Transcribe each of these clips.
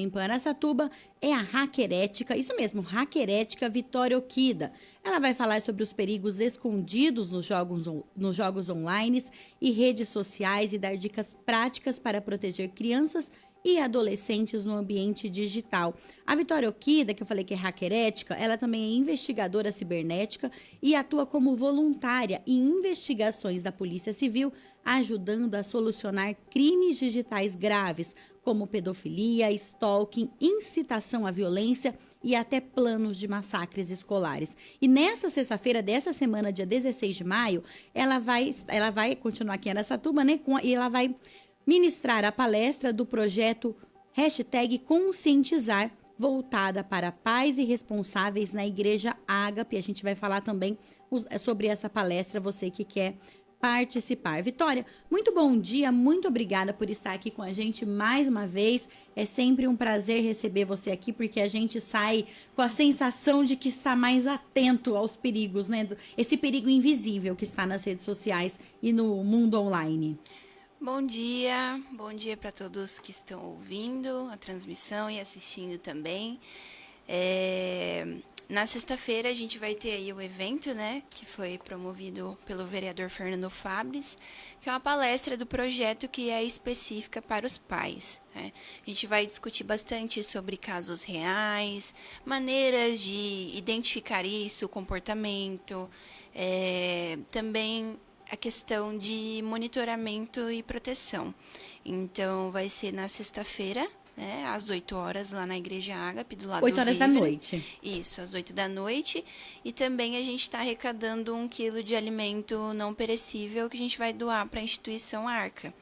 Em Araçatuba é a hacker ética, isso mesmo, hacker ética Vitória Okida. Ela vai falar sobre os perigos escondidos nos jogos online e redes sociais e dar dicas práticas para proteger crianças e adolescentes no ambiente digital. A Vitória Okida, que eu falei que é hacker ética, ela também é investigadora cibernética e atua como voluntária em investigações da Polícia Civil, ajudando a solucionar crimes digitais graves, como pedofilia, stalking, incitação à violência e até planos de massacres escolares. E nessa sexta-feira dessa semana, dia 16 de maio, ela vai continuar aqui em Araçatuba, né? E ela vai ministrar a palestra do projeto #Conscientizar, voltada para pais e responsáveis na Igreja Ágape. A gente vai falar também sobre essa palestra, você que quer participar. Vitória, muito bom dia, muito obrigada por estar aqui com a gente mais uma vez. É sempre um prazer receber você aqui, porque a gente sai com a sensação de que está mais atento aos perigos, né? Esse perigo invisível que está nas redes sociais e no mundo online. Bom dia para todos que estão ouvindo a transmissão e assistindo também. Na sexta-feira a gente vai ter aí o evento, né, que foi promovido pelo vereador Fernando Fabris, que é uma palestra do projeto que é específica para os pais, né? A gente vai discutir bastante sobre casos reais, maneiras de identificar isso, comportamento, também a questão de monitoramento e proteção. Então, vai ser na sexta-feira, né, às 8 horas, lá na Igreja Ágape, do lado 8 do horas da Vivre. noite. Isso, às 8 da noite. E também a gente está arrecadando 1 quilo de alimento não perecível que a gente vai doar para a instituição Arca.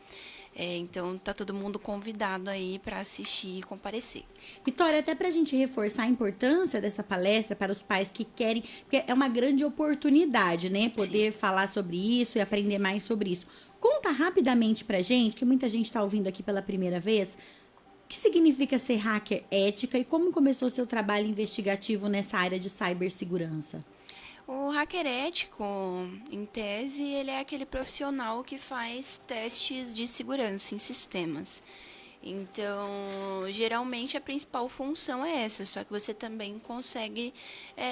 Então, tá todo mundo convidado aí para assistir e comparecer. Vitória, até para a gente reforçar a importância dessa palestra para os pais que querem, porque é uma grande oportunidade, né? Poder falar sobre isso e aprender mais sobre isso. Conta rapidamente pra gente, que muita gente está ouvindo aqui pela primeira vez, o que significa ser hacker ética e como começou seu trabalho investigativo nessa área de cibersegurança? O hacker ético, em tese, ele é aquele profissional que faz testes de segurança em sistemas. Então, geralmente a principal função é essa, só que você também consegue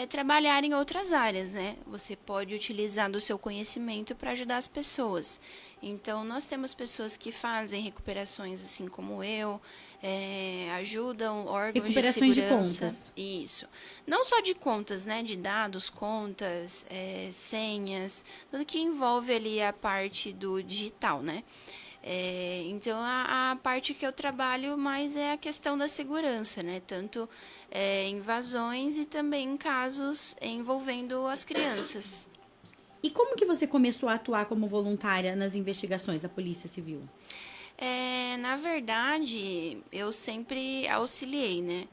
trabalhar em outras áreas, né? Você pode utilizar do seu conhecimento para ajudar as pessoas. Então, nós temos pessoas que fazem recuperações, assim como eu, ajudam órgãos de Recuperações de segurança. contas. Isso. Não só de contas, né? De dados, contas, senhas, tudo que envolve ali a parte do digital, né? Então, a parte que eu trabalho mais é a questão da segurança, né? Tanto invasões e também casos envolvendo as crianças. E como que você começou a atuar como voluntária nas investigações da Polícia Civil? Na verdade, eu sempre auxiliei, né?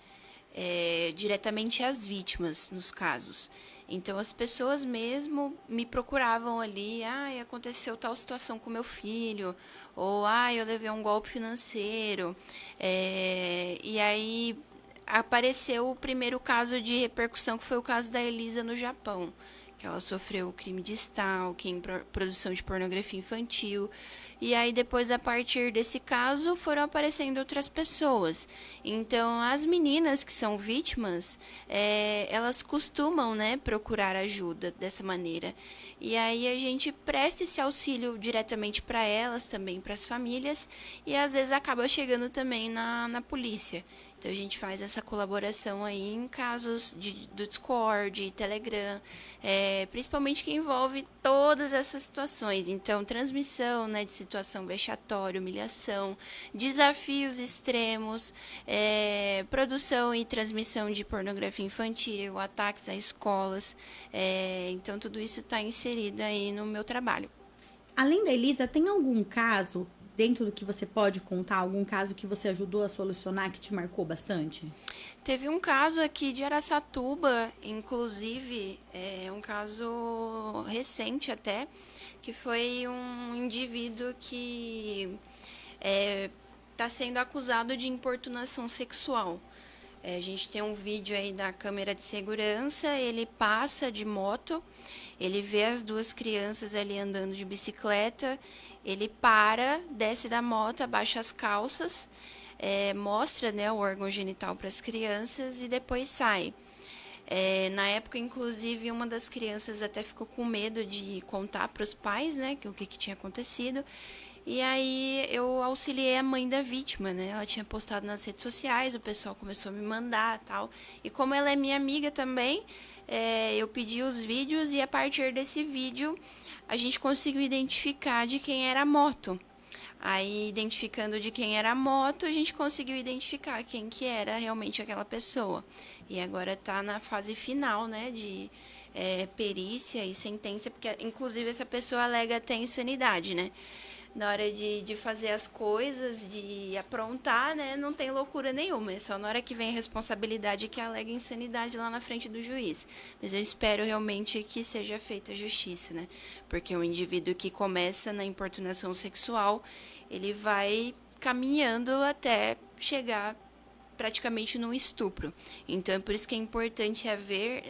Diretamente as vítimas nos casos. Então, as pessoas mesmo me procuravam ali, aconteceu tal situação com meu filho, ou, eu levei um golpe financeiro. E aí apareceu o primeiro caso de repercussão, que foi o caso da Elisa no Japão, que ela sofreu o crime de stalking, produção de pornografia infantil. E aí depois, a partir desse caso, foram aparecendo outras pessoas. Então, as meninas que são vítimas, elas costumam, né, procurar ajuda dessa maneira. E aí a gente presta esse auxílio diretamente para elas, também para as famílias, e às vezes acaba chegando também na polícia. Então, a gente faz essa colaboração aí em casos do Discord, Telegram, principalmente que envolve todas essas situações. Então, transmissão, né, de situação vexatória, humilhação, desafios extremos, produção e transmissão de pornografia infantil, ataques a escolas. Então, tudo isso está inserido aí no meu trabalho. Além da Elisa, tem algum caso, dentro do que você pode contar, algum caso que você ajudou a solucionar que te marcou bastante? Teve um caso aqui de Araçatuba, inclusive, um caso recente até, que foi um indivíduo que está sendo acusado de importunação sexual. A gente tem um vídeo aí da câmera de segurança, ele passa de moto, ele vê as duas crianças ali andando de bicicleta, ele para, desce da moto, abaixa as calças, mostra, né, o órgão genital para as crianças e depois sai. Na época, inclusive, uma das crianças até ficou com medo de contar para os pais, né, o que tinha acontecido. E aí eu auxiliei a mãe da vítima, né? Ela tinha postado nas redes sociais, o pessoal começou a me mandar tal. E como ela é minha amiga também, eu pedi os vídeos e a partir desse vídeo a gente conseguiu identificar de quem era a moto. Aí, identificando de quem era a moto, a gente conseguiu identificar quem que era realmente aquela pessoa. E agora tá na fase final, né, de perícia e sentença, porque inclusive essa pessoa alega até insanidade, né? Na hora de fazer as coisas, de aprontar, né, não tem loucura nenhuma. É só na hora que vem a responsabilidade que alega insanidade lá na frente do juiz. Mas eu espero realmente que seja feita a justiça, né? Porque um indivíduo que começa na importunação sexual, ele vai caminhando até chegar praticamente num estupro. Então, por isso que é importante haver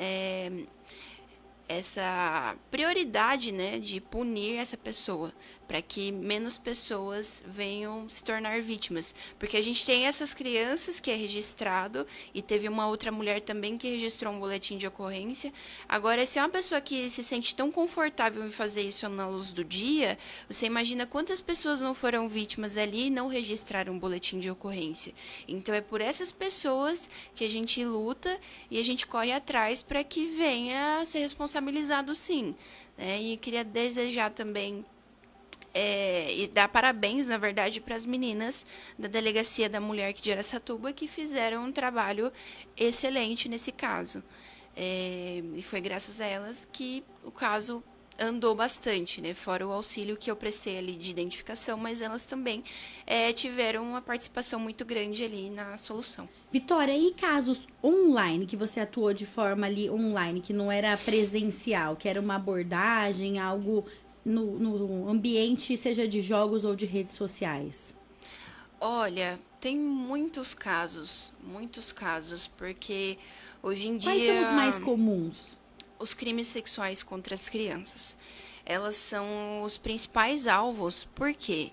essa prioridade, né, de punir essa pessoa, para que menos pessoas venham se tornar vítimas. Porque a gente tem essas crianças que é registrado, e teve uma outra mulher também que registrou um boletim de ocorrência. Agora, se é uma pessoa que se sente tão confortável em fazer isso na luz do dia, você imagina quantas pessoas não foram vítimas ali e não registraram um boletim de ocorrência. Então, é por essas pessoas que a gente luta e a gente corre atrás para que venha a ser responsabilizado, sim. E queria desejar também e dar parabéns, na verdade, para as meninas da Delegacia da Mulher aqui de Araçatuba que fizeram um trabalho excelente nesse caso. E foi graças a elas que o caso andou bastante, né? Fora o auxílio que eu prestei ali de identificação, mas elas também tiveram uma participação muito grande ali na solução. Vitória, e casos online que você atuou de forma ali online, que não era presencial, que era uma abordagem, algo no ambiente, seja de jogos ou de redes sociais? Olha, tem muitos casos, porque hoje em Quais são os mais dia comuns? os crimes sexuais contra as crianças, elas são os principais alvos, porque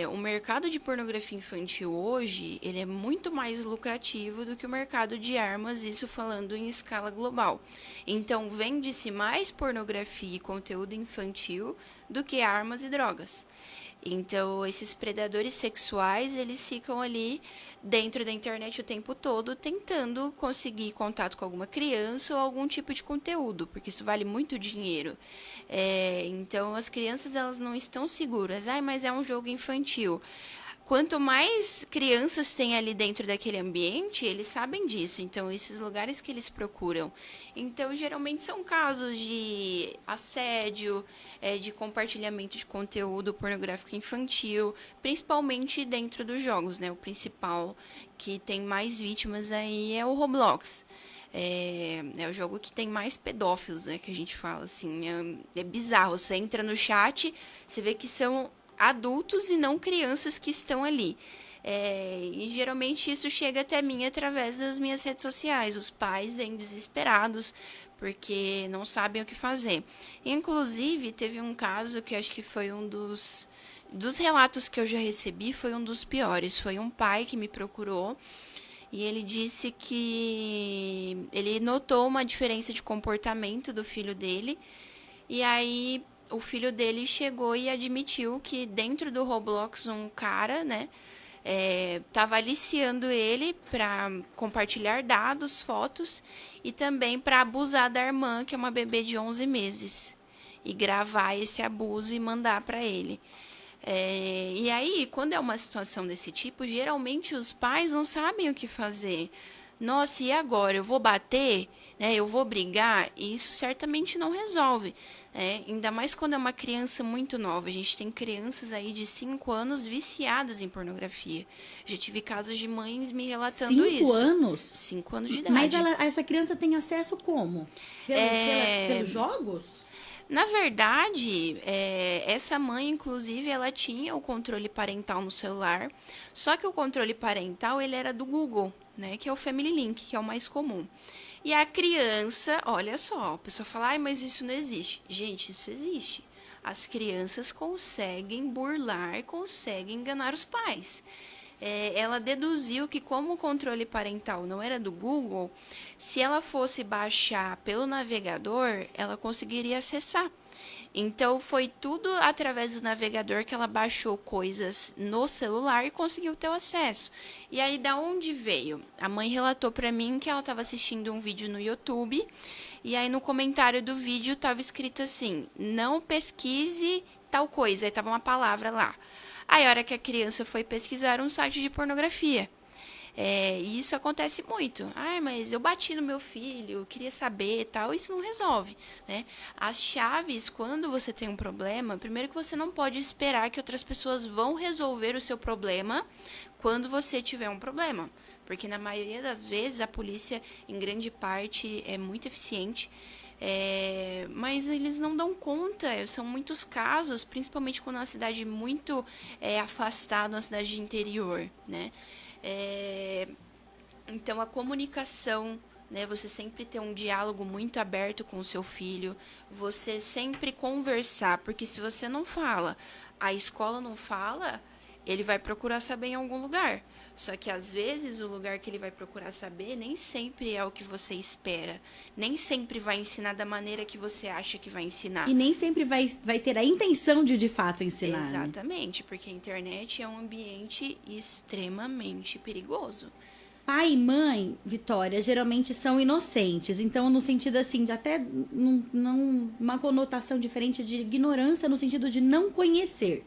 o mercado de pornografia infantil hoje, ele é muito mais lucrativo do que o mercado de armas, isso falando em escala global. Então, vende-se mais pornografia e conteúdo infantil do que armas e drogas. Então, esses predadores sexuais, eles ficam ali dentro da internet o tempo todo tentando conseguir contato com alguma criança ou algum tipo de conteúdo, porque isso vale muito dinheiro. Então, as crianças, elas não estão seguras. Mas é um jogo infantil. Quanto mais crianças tem ali dentro daquele ambiente, eles sabem disso. Então, esses lugares que eles procuram. Então, geralmente são casos de assédio, de compartilhamento de conteúdo pornográfico infantil, principalmente dentro dos jogos, né? O principal que tem mais vítimas aí é o Roblox. É o jogo que tem mais pedófilos, né? Que a gente fala assim. É bizarro. Você entra no chat, você vê que são adultos e não crianças que estão ali. E geralmente isso chega até mim através das minhas redes sociais. Os pais vêm desesperados porque não sabem o que fazer. Inclusive, teve um caso que acho que foi um dos relatos que eu já recebi, foi um dos piores. Foi um pai que me procurou e ele disse que ele notou uma diferença de comportamento do filho dele. E aí o filho dele chegou e admitiu que dentro do Roblox um cara, né, tava aliciando ele para compartilhar dados, fotos e também para abusar da irmã, que é uma bebê de 11 meses, e gravar esse abuso e mandar para ele. E aí, quando é uma situação desse tipo, geralmente os pais não sabem o que fazer. Nossa, e agora? Eu vou bater? Eu vou brigar? E isso certamente não resolve. Ainda mais quando é uma criança muito nova. A gente tem crianças aí de 5 anos viciadas em pornografia. Já tive casos de mães me relatando isso. 5 anos? 5 anos de idade. Mas essa criança tem acesso como? Pelos jogos? Na verdade, essa mãe, inclusive, ela tinha o controle parental no celular, só que o controle parental, ele era do Google, né, que é o Family Link, que é o mais comum. E a criança, olha só, a pessoa fala, mas isso não existe. Gente, isso existe. As crianças conseguem burlar, conseguem enganar os pais. ela deduziu que como o controle parental não era do Google, se ela fosse baixar pelo navegador, ela conseguiria acessar. Então foi tudo através do navegador que ela baixou coisas no celular e conseguiu ter o acesso. E aí da onde veio? A mãe relatou para mim que ela estava assistindo um vídeo no YouTube e aí no comentário do vídeo estava escrito assim: "Não pesquise tal coisa", aí tava uma palavra lá. Aí a hora que a criança foi pesquisar era um site de pornografia. E isso acontece muito. Ah, mas eu bati no meu filho, queria saber e tal. Isso não resolve, né? As chaves, quando você tem um problema, primeiro que você não pode esperar que outras pessoas vão resolver o seu problema quando você tiver um problema. Porque na maioria das vezes a polícia, em grande parte, é muito eficiente. Mas eles não dão conta, são muitos casos, principalmente quando é uma cidade muito afastada, uma cidade de interior, né? Então a comunicação, né, você sempre ter um diálogo muito aberto com o seu filho, você sempre conversar, porque se você não fala, a escola não fala, ele vai procurar saber em algum lugar. Só que às vezes o lugar que ele vai procurar saber nem sempre é o que você espera. Nem sempre vai ensinar da maneira que você acha que vai ensinar. E nem sempre vai ter a intenção de fato ensinar. Exatamente, porque a internet é um ambiente extremamente perigoso. Pai e mãe, Vitória, geralmente são inocentes. Então, no sentido assim, de até uma conotação diferente de ignorância, no sentido de não conhecer.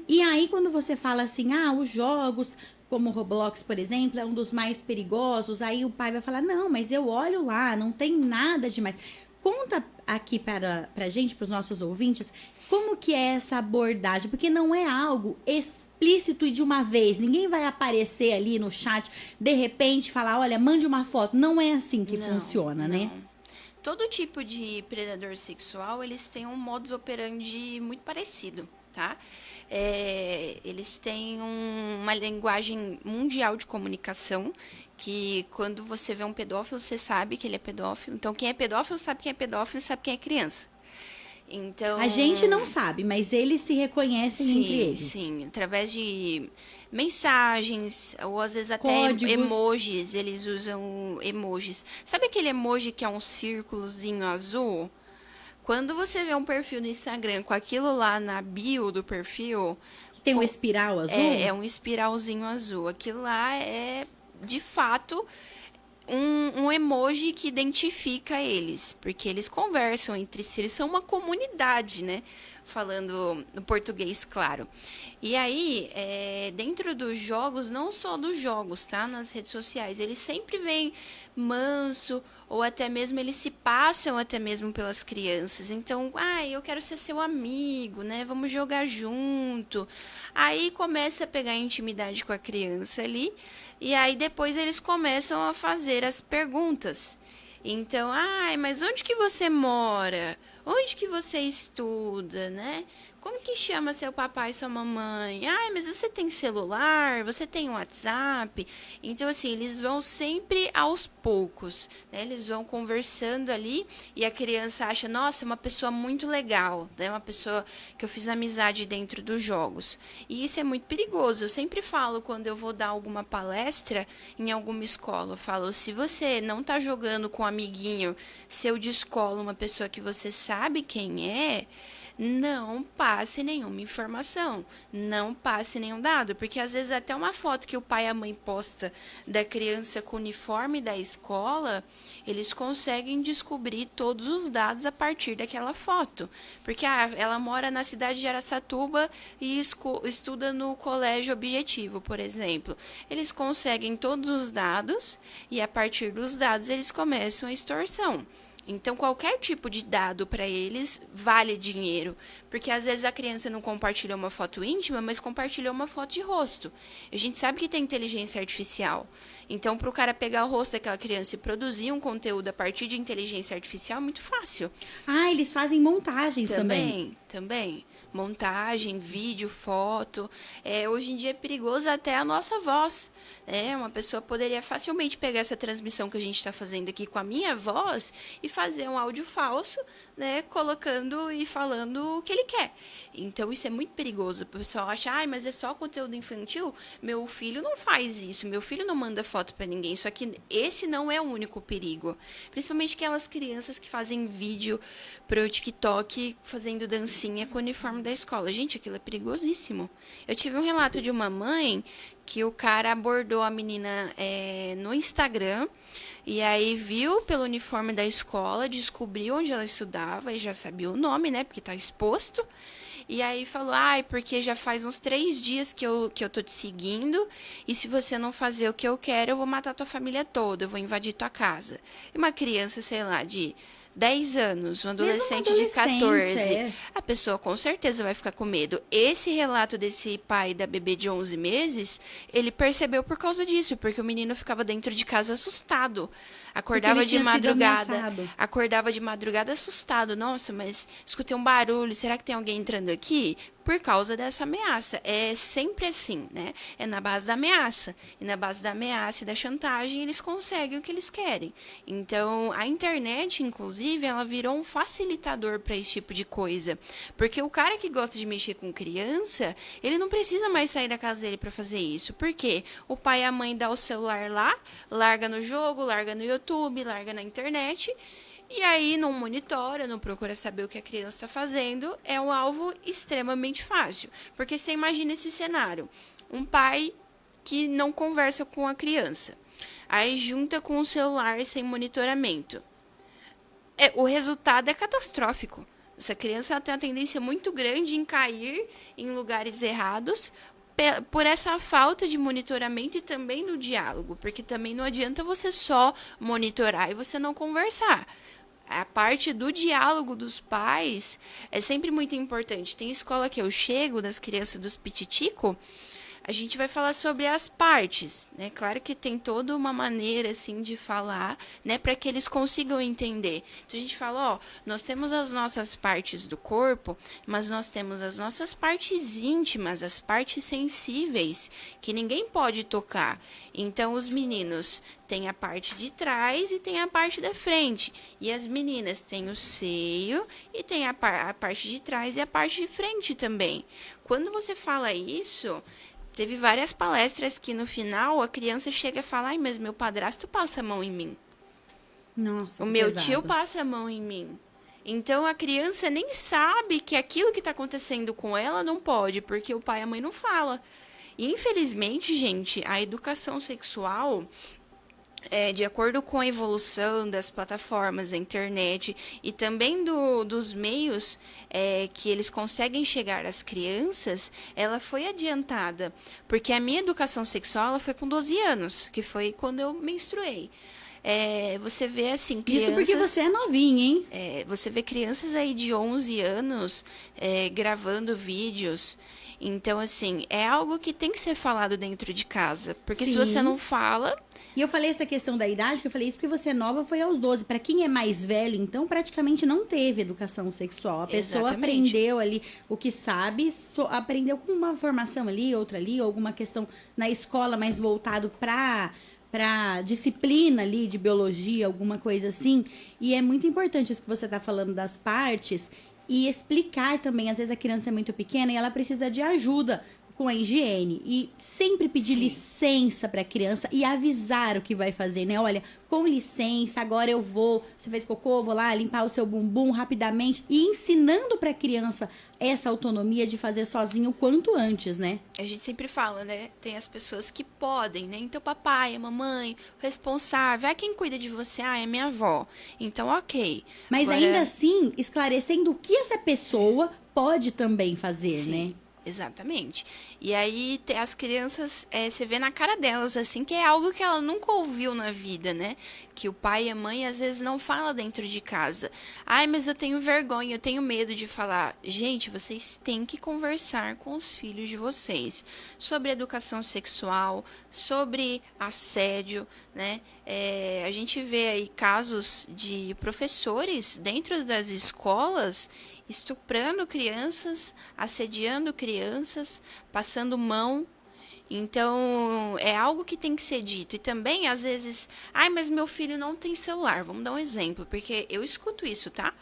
E aí, quando você fala assim, os jogos, como o Roblox, por exemplo, é um dos mais perigosos, aí o pai vai falar, não, mas eu olho lá, não tem nada demais. Conta aqui pra gente, para os nossos ouvintes, como que é essa abordagem, porque não é algo explícito e de uma vez, ninguém vai aparecer ali no chat, de repente falar, olha, mande uma foto, não é assim que funciona, né? Todo tipo de predador sexual, eles têm um modus operandi muito parecido, tá? Eles têm uma linguagem mundial de comunicação, que quando você vê um pedófilo, você sabe que ele é pedófilo. Então, quem é pedófilo sabe quem é pedófilo e sabe quem é criança. Então, a gente não sabe, mas eles se reconhecem entre eles. Sim, através de mensagens, ou às vezes até códigos. Emojis, eles usam emojis. Sabe aquele emoji que é um círculozinho azul? Quando você vê um perfil no Instagram com aquilo lá na bio do perfil... Que tem um espiral azul? É um espiralzinho azul. Aquilo lá é, de fato, um emoji que identifica eles. Porque eles conversam entre si, eles são uma comunidade, né? Falando no português, claro. E aí, dentro dos jogos, não só dos jogos, tá? Nas redes sociais, eles sempre vêm manso, ou até mesmo eles se passam até mesmo pelas crianças. Então, eu quero ser seu amigo, né? Vamos jogar junto. Aí começa a pegar intimidade com a criança ali, e aí depois eles começam a fazer as perguntas. Então, mas onde que você mora? Onde que você estuda, né? Como que chama seu papai e sua mamãe? Mas você tem celular? Você tem WhatsApp? Então, assim, eles vão sempre aos poucos, né? Eles vão conversando ali e a criança acha, nossa, uma pessoa muito legal, né? Uma pessoa que eu fiz amizade dentro dos jogos. E isso é muito perigoso. Eu sempre falo, quando eu vou dar alguma palestra em alguma escola, eu falo, se você não tá jogando com um amiguinho seu de escola, uma pessoa que você sabe quem é, não passe nenhuma informação, não passe nenhum dado, porque às vezes até uma foto que o pai e a mãe posta da criança com o uniforme da escola, eles conseguem descobrir todos os dados a partir daquela foto, porque ela mora na cidade de Araçatuba e estuda no colégio Objetivo, por exemplo. Eles conseguem todos os dados e a partir dos dados eles começam a extorsão. Então, qualquer tipo de dado para eles vale dinheiro. Porque às vezes a criança não compartilhou uma foto íntima, mas compartilhou uma foto de rosto. A gente sabe que tem inteligência artificial. Então, para o cara pegar o rosto daquela criança e produzir um conteúdo a partir de inteligência artificial é muito fácil. Eles fazem montagens também. também. Montagem, vídeo, foto. Hoje em dia é perigoso até a nossa voz. Né? Uma pessoa poderia facilmente pegar essa transmissão que a gente está fazendo aqui com a minha voz e fazer um áudio falso, né? Colocando e falando o que ele quer. Então isso é muito perigoso. O pessoal acha, mas é só conteúdo infantil? Meu filho não faz isso. Meu filho não manda foto para ninguém. Só que esse não é o único perigo. Principalmente aquelas crianças que fazem vídeo pro TikTok fazendo dancinha com o uniforme da escola. Gente, aquilo é perigosíssimo. Eu tive um relato de uma mãe que o cara abordou a menina no Instagram e aí viu pelo uniforme da escola, descobriu onde ela estudava e já sabia o nome, né? Porque tá exposto. E aí falou, porque já faz uns 3 dias que eu tô te seguindo, e se você não fazer o que eu quero, eu vou matar tua família toda, eu vou invadir tua casa. E uma criança, sei lá, de 10 anos, um adolescente de 14, a pessoa com certeza vai ficar com medo. Esse relato desse pai da bebê de 11 meses, ele percebeu por causa disso, porque o menino ficava dentro de casa assustado. Acordava de madrugada assustado. Nossa, mas escutei um barulho, será que tem alguém entrando aqui? Por causa dessa ameaça. É sempre assim, né? É na base da ameaça. E na base da ameaça e da chantagem, eles conseguem o que eles querem. Então, a internet, inclusive, ela virou um facilitador para esse tipo de coisa. Porque o cara que gosta de mexer com criança, ele não precisa mais sair da casa dele para fazer isso. Por quê? O pai e a mãe dão o celular lá, larga no jogo, larga no YouTube, larga na internet. E aí não monitora, não procura saber o que a criança está fazendo, é um alvo extremamente fácil. Porque você imagina esse cenário, um pai que não conversa com a criança, aí junta com o celular sem monitoramento. O resultado é catastrófico. Essa criança ela tem uma tendência muito grande em cair em lugares errados, por essa falta de monitoramento e também no diálogo, porque também não adianta você só monitorar e você não conversar. A parte do diálogo dos pais é sempre muito importante. Tem escola que eu chego, das crianças dos pititico, a gente vai falar sobre as partes, né? Claro que tem toda uma maneira, assim, de falar, né? Para que eles consigam entender. Então, a gente fala, nós temos as nossas partes do corpo, mas nós temos as nossas partes íntimas, as partes sensíveis, que ninguém pode tocar. Então, os meninos têm a parte de trás e tem a parte da frente. E as meninas têm o seio e tem a parte de trás e a parte de frente também. Quando você fala isso... Teve várias palestras que no final a criança chega a falar, mas meu padrasto passa a mão em mim. Nossa, o meu tio passa a mão em mim. Então a criança nem sabe que aquilo que está acontecendo com ela não pode, porque o pai e a mãe não falam. E infelizmente, gente, a educação sexual... de acordo com a evolução das plataformas da internet e também dos meios que eles conseguem chegar às crianças, ela foi adiantada. Porque a minha educação sexual ela foi com 12 anos, que foi quando eu menstruei. Você vê assim, crianças... Isso porque você é novinha, hein? Você vê crianças aí de 11 anos gravando vídeos. Então, assim, é algo que tem que ser falado dentro de casa. Porque Sim. se você não fala... E eu falei essa questão da idade, que eu falei isso porque você é nova, foi aos 12. Para quem é mais velho, então, praticamente não teve educação sexual. A pessoa aprendeu ali o que sabe, aprendeu com uma formação ali, outra ali, ou alguma questão na escola mais voltado para disciplina ali de biologia, alguma coisa assim. E é muito importante isso que você está falando das partes e explicar também. Às vezes a criança é muito pequena e ela precisa de ajuda com a higiene. E sempre pedir licença para a criança e avisar o que vai fazer, né? Olha, com licença, agora eu vou, você fez cocô, vou lá limpar o seu bumbum rapidamente. E ensinando para a criança essa autonomia de fazer sozinho o quanto antes, né? A gente sempre fala, né? Tem as pessoas que podem, né? Então, papai, a mamãe, o responsável. Quem cuida de você? É minha avó. Então, ok. Mas agora... ainda assim, esclarecendo o que essa pessoa pode também fazer, né? Exatamente. E aí as crianças, você vê na cara delas, assim, que é algo que ela nunca ouviu na vida, né? Que o pai e a mãe, às vezes, não falam dentro de casa. Mas eu tenho vergonha, eu tenho medo de falar. Gente, vocês têm que conversar com os filhos de vocês sobre educação sexual, sobre assédio, né? A gente vê aí casos de professores dentro das escolas estuprando crianças, assediando crianças, passando mão. Então, é algo que tem que ser dito. E também, às vezes, ai, mas meu filho não tem celular. Vamos dar um exemplo, porque eu escuto isso, tá?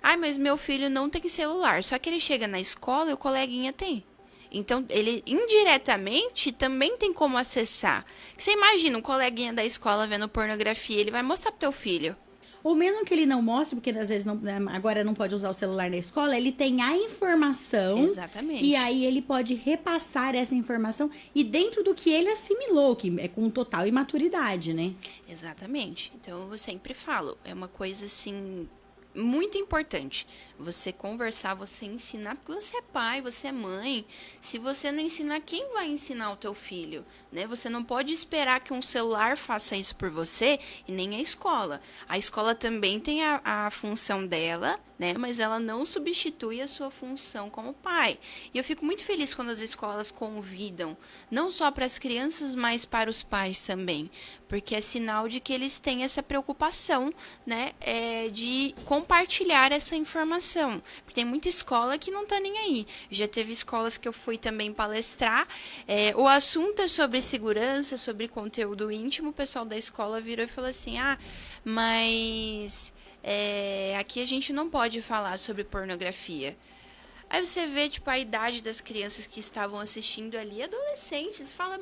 Ai, mas meu filho não tem celular. Só que ele chega na escola e o coleguinha tem. Então, ele indiretamente também tem como acessar. Você imagina um coleguinha da escola vendo pornografia, ele vai mostrar pro teu filho. Ou mesmo que ele não mostre, porque às vezes não, né, agora não pode usar o celular na escola, ele tem a informação. Exatamente. E aí ele pode repassar essa informação e dentro do que ele assimilou, que é com total imaturidade, né? Exatamente. Então, eu sempre falo, é uma coisa assim muito importante você conversar, você ensinar, porque você é pai, você é mãe. Se você não ensinar, quem vai ensinar o teu filho, né? Você não pode esperar que um celular faça isso por você e nem a escola. A escola também tem a função dela, né? Mas ela não substitui a sua função como pai. E eu fico muito feliz quando as escolas convidam, não só para as crianças, mas para os pais também, porque é sinal de que eles têm essa preocupação, né? De compartilhar essa informação. Porque tem muita escola que não tá nem aí. Já teve escolas que eu fui também palestrar. O assunto é sobre segurança, sobre conteúdo íntimo. O pessoal da escola virou e falou assim: mas aqui a gente não pode falar sobre pornografia. Aí você vê, tipo, a idade das crianças que estavam assistindo ali, adolescentes, e fala,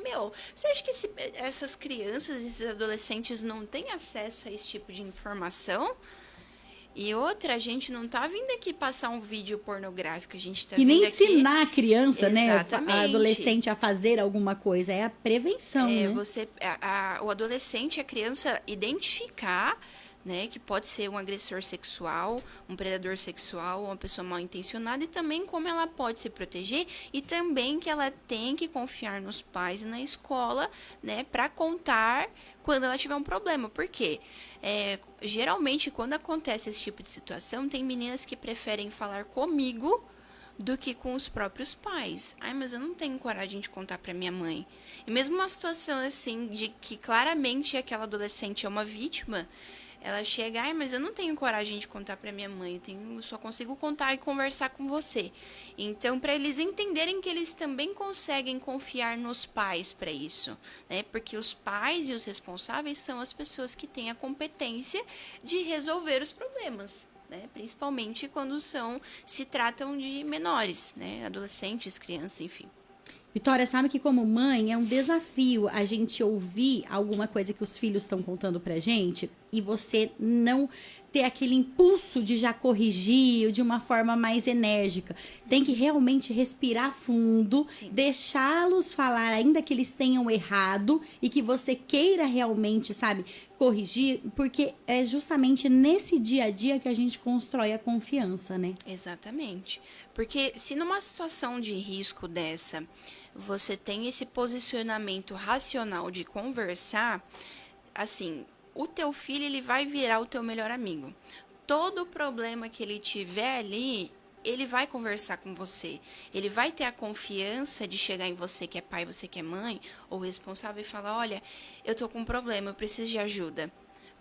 você acha que essas crianças, esses adolescentes não têm acesso a esse tipo de informação? E outra, a gente não tá vindo aqui passar um vídeo pornográfico, a gente tá E vindo nem aqui... ensinar a criança, né, Exatamente. a adolescente a fazer alguma coisa, é a prevenção, né? O adolescente, a criança identificar, né, que pode ser um agressor sexual, um predador sexual, uma pessoa mal intencionada, e também como ela pode se proteger, e também que ela tem que confiar nos pais e na escola, né, para contar quando ela tiver um problema. Por quê? Geralmente, quando acontece esse tipo de situação, tem meninas que preferem falar comigo do que com os próprios pais. Ai, mas eu não tenho coragem de contar pra minha mãe. E mesmo uma situação assim, de que claramente aquela adolescente é uma vítima, ela chega, ai, mas eu não tenho coragem de contar pra minha mãe, eu só consigo contar e conversar com você. Então, para eles entenderem que eles também conseguem confiar nos pais para isso, né? Porque os pais e os responsáveis são as pessoas que têm a competência de resolver os problemas, né? Principalmente quando se tratam de menores, né? Adolescentes, crianças, enfim. Vitória, sabe que como mãe é um desafio a gente ouvir alguma coisa que os filhos estão contando pra gente e você não ter aquele impulso de já corrigir de uma forma mais enérgica. Tem que realmente respirar fundo, deixá-los falar, ainda que eles tenham errado e que você queira realmente, sabe, corrigir, porque é justamente nesse dia a dia que a gente constrói a confiança, né? Exatamente. Porque se numa situação de risco dessa, você tem esse posicionamento racional de conversar, assim, o teu filho ele vai virar o teu melhor amigo. Todo problema que ele tiver ali, ele vai conversar com você. Ele vai ter a confiança de chegar em você que é pai, você que é mãe, ou responsável, e falar, olha, eu tô com um problema, eu preciso de ajuda.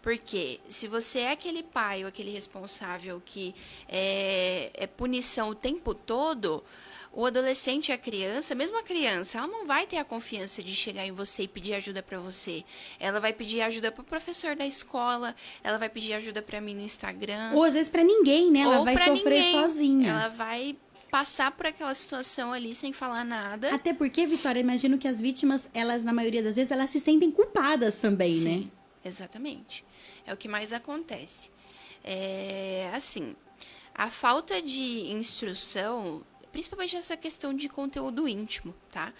Porque se você é aquele pai ou aquele responsável que é punição o tempo todo, o adolescente e a criança, mesmo a criança, ela não vai ter a confiança de chegar em você e pedir ajuda para você. Ela vai pedir ajuda pro professor da escola, ela vai pedir ajuda para mim no Instagram. Ou às vezes pra ninguém, né? Ela vai sofrer sozinha. Ela vai passar por aquela situação ali sem falar nada. Até porque, Vitória, imagino que as vítimas, elas, na maioria das vezes, elas se sentem culpadas também, Sim, né? Exatamente. É o que mais acontece. Assim, a falta de instrução, principalmente essa questão de conteúdo íntimo, tá?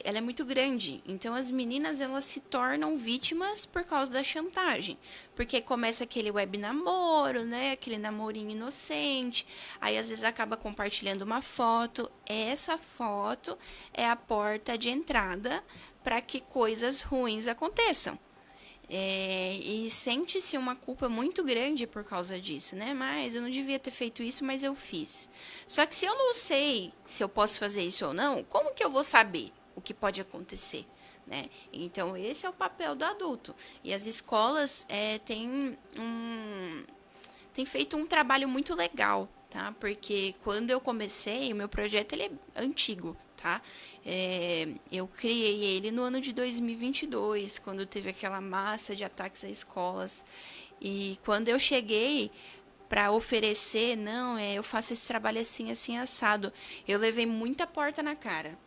Ela é muito grande. Então, as meninas, elas se tornam vítimas por causa da chantagem. Porque começa aquele web namoro, né? Aquele namorinho inocente. Aí, às vezes, acaba compartilhando uma foto. Essa foto é a porta de entrada para que coisas ruins aconteçam. E sente-se uma culpa muito grande por causa disso, né? Mas eu não devia ter feito isso, mas eu fiz. Só que se eu não sei se eu posso fazer isso ou não, como que eu vou saber o que pode acontecer, né? Então, esse é o papel do adulto. E as escolas têm feito um trabalho muito legal, tá? Porque quando eu comecei, o meu projeto ele é antigo, tá? Eu criei ele no ano de 2022, quando teve aquela massa de ataques a escolas. E quando eu cheguei para oferecer, não, eu faço esse trabalho assim, assim, assado, eu levei muita porta na cara.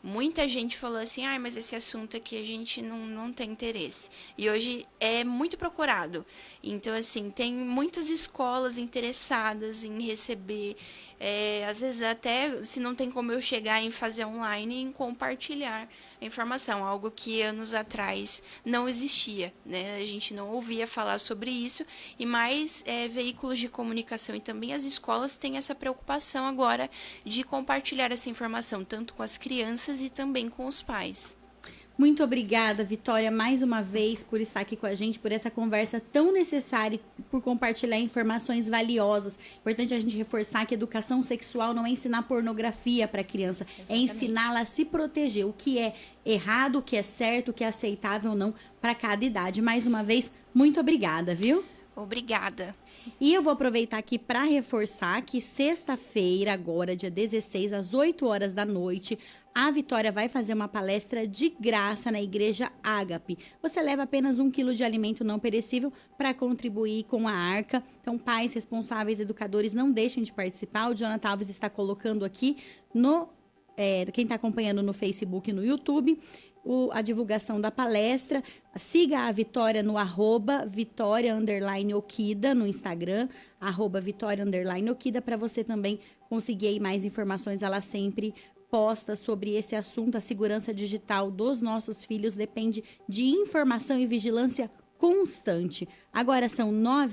Muita gente falou assim, mas esse assunto aqui a gente não tem interesse. E hoje é muito procurado. Então, assim, tem muitas escolas interessadas em receber, às vezes até se não tem como eu chegar em fazer online, em compartilhar a informação, algo que anos atrás não existia, né? A gente não ouvia falar sobre isso, e mais veículos de comunicação e também as escolas têm essa preocupação agora de compartilhar essa informação, tanto com as crianças e também com os pais. Muito obrigada, Vitória, mais uma vez por estar aqui com a gente, por essa conversa tão necessária, por compartilhar informações valiosas. Importante a gente reforçar que educação sexual não é ensinar pornografia para a criança, é ensiná-la a se proteger, o que é errado, o que é certo, o que é aceitável ou não para cada idade. Mais uma vez, muito obrigada, viu? Obrigada. E eu vou aproveitar aqui para reforçar que sexta-feira, agora, dia 16, às 8 horas da noite, a Vitória vai fazer uma palestra de graça na Igreja Ágape. Você leva apenas 1 quilo de alimento não perecível para contribuir com a arca. Então, pais, responsáveis, educadores, não deixem de participar. O Jonathan Alves está colocando aqui no... quem está acompanhando no Facebook e no YouTube, a divulgação da palestra. Siga a Vitória no @Vitória_Okida no Instagram, @Vitória_Okida, para você também conseguir aí mais informações. Ela sempre posta sobre esse assunto. A segurança digital dos nossos filhos depende de informação e vigilância constante. Agora são 9